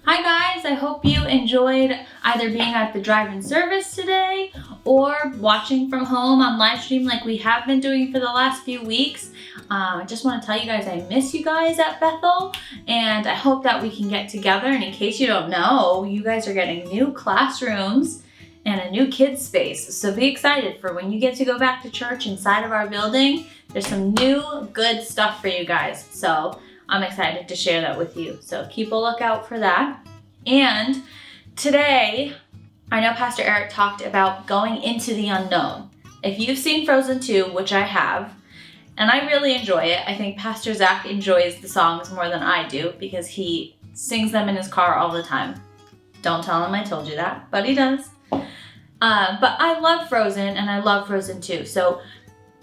Hi guys, I hope you enjoyed either being at the drive-in service today or watching from home on live stream like we have been doing for the last few weeks. I just want to tell you guys I miss you guys at Bethel, and I hope that we can get together. And in case you don't know, you guys are getting new classrooms and a new kids space. So be excited for when you get to go back to church inside of our building. There's some new good stuff for you guys. So I'm excited to share that with you. So keep a lookout for that. And today, I know Pastor Eric talked about going into the unknown. If you've seen Frozen 2, which I have, and I really enjoy it, I think Pastor Zach enjoys the songs more than I do because he sings them in his car all the time. Don't tell him I told you that, but he does. But I love Frozen and I love Frozen 2. So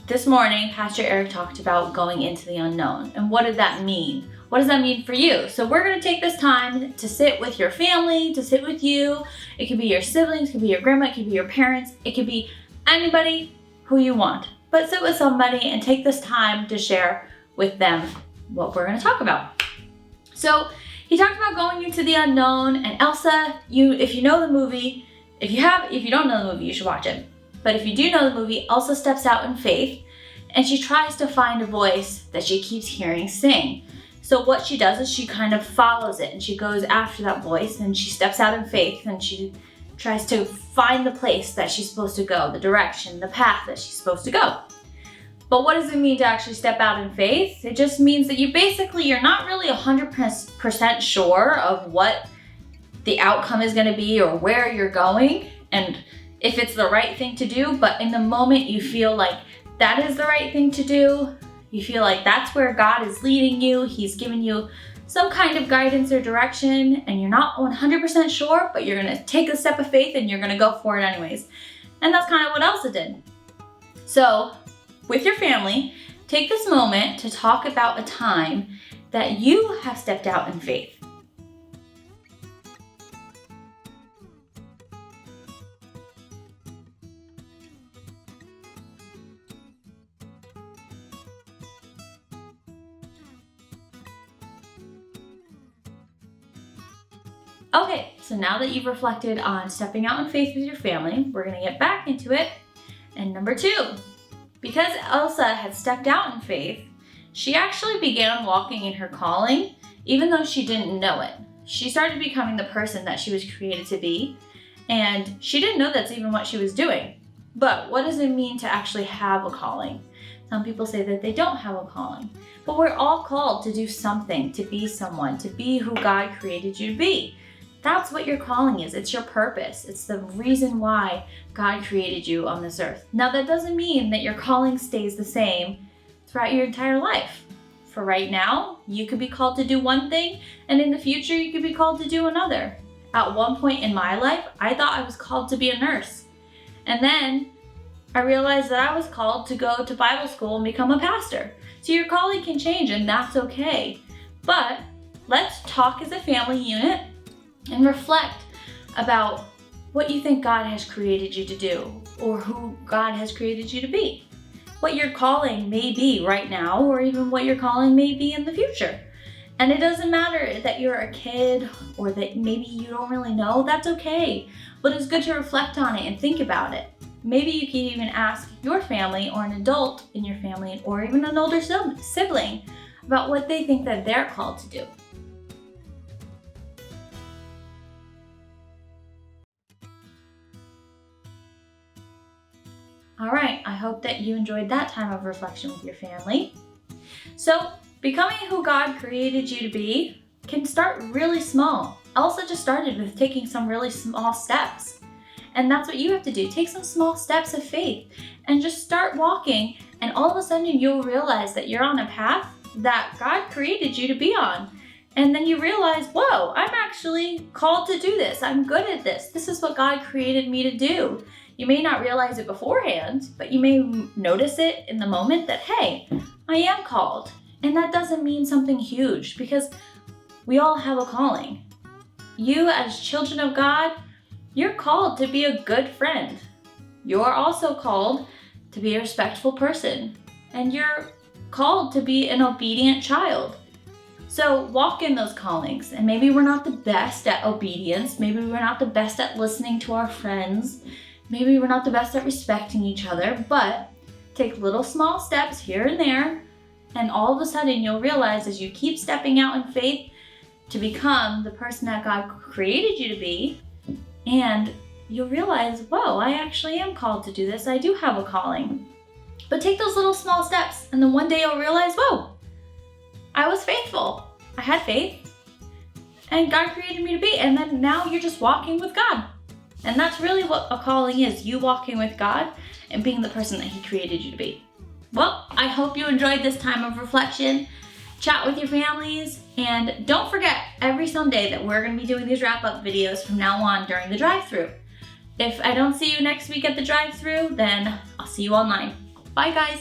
this morning, Pastor Eric talked about going into the unknown. And what did that mean? What does that mean for you? So we're going to take this time to sit with your family, to sit with you. It could be your siblings, it could be your grandma, it could be your parents, it could be anybody who you want. But sit with somebody and take this time to share with them what we're going to talk about. So he talked about going into the unknown. And Elsa, if you know the movie, if you don't know the movie, you should watch it. But if you do know the movie, Elsa steps out in faith and she tries to find a voice that she keeps hearing sing. So what she does is she kind of follows it and she goes after that voice and she steps out in faith and she tries to find the place that she's supposed to go, the direction, the path that she's supposed to go. But what does it mean to actually step out in faith? It just means that you're not really 100% sure of what the outcome is going to be or where you're going and if it's the right thing to do, but in the moment you feel like that is the right thing to do. You feel like that's where God is leading you. He's giving you some kind of guidance or direction and you're not 100% sure, but you're going to take a step of faith and you're going to go for it anyways. And that's kind of what Elsa did. So with your family, take this moment to talk about a time that you have stepped out in faith. Okay, so now that you've reflected on stepping out in faith with your family, we're going to get back into it. And number 2, because Elsa had stepped out in faith, she actually began walking in her calling, even though she didn't know it. She started becoming the person that she was created to be, and she didn't know that's even what she was doing. But what does it mean to actually have a calling? Some people say that they don't have a calling, but we're all called to do something, to be someone, to be who God created you to be. That's what your calling is. It's your purpose. It's the reason why God created you on this earth. Now, that doesn't mean that your calling stays the same throughout your entire life. For right now, you could be called to do one thing, and in the future, you could be called to do another. At one point in my life, I thought I was called to be a nurse. And then I realized that I was called to go to Bible school and become a pastor. So your calling can change, and that's okay. But let's talk as a family unit and reflect about what you think God has created you to do or who God has created you to be. What your calling may be right now or even what your calling may be in the future. And it doesn't matter that you're a kid or that maybe you don't really know, that's okay. But it's good to reflect on it and think about it. Maybe you can even ask your family or an adult in your family or even an older sibling about what they think that they're called to do. All right, I hope that you enjoyed that time of reflection with your family. So, becoming who God created you to be can start really small. Elsa just started with taking some really small steps. And that's what you have to do. Take some small steps of faith and just start walking. And all of a sudden you'll realize that you're on a path that God created you to be on. And then you realize, whoa, I'm actually called to do this. I'm good at this. This is what God created me to do. You may not realize it beforehand, but you may notice it in the moment that, hey, I am called. And that doesn't mean something huge because we all have a calling. You as children of God, you're called to be a good friend. You're also called to be a respectful person. And you're called to be an obedient child. So walk in those callings, and maybe we're not the best at obedience. Maybe we're not the best at listening to our friends. Maybe we're not the best at respecting each other, but take little small steps here and there, and all of a sudden you'll realize as you keep stepping out in faith to become the person that God created you to be, and you'll realize, whoa, I actually am called to do this. I do have a calling. But take those little small steps, and then one day you'll realize, whoa, I was faithful. I had faith, and God created me to be, and then now you're just walking with God. And that's really what a calling is, you walking with God and being the person that He created you to be. Well, I hope you enjoyed this time of reflection. Chat with your families, and don't forget every Sunday that we're going to be doing these wrap-up videos from now on during the drive-thru. If I don't see you next week at the drive-thru, then I'll see you online. Bye, guys.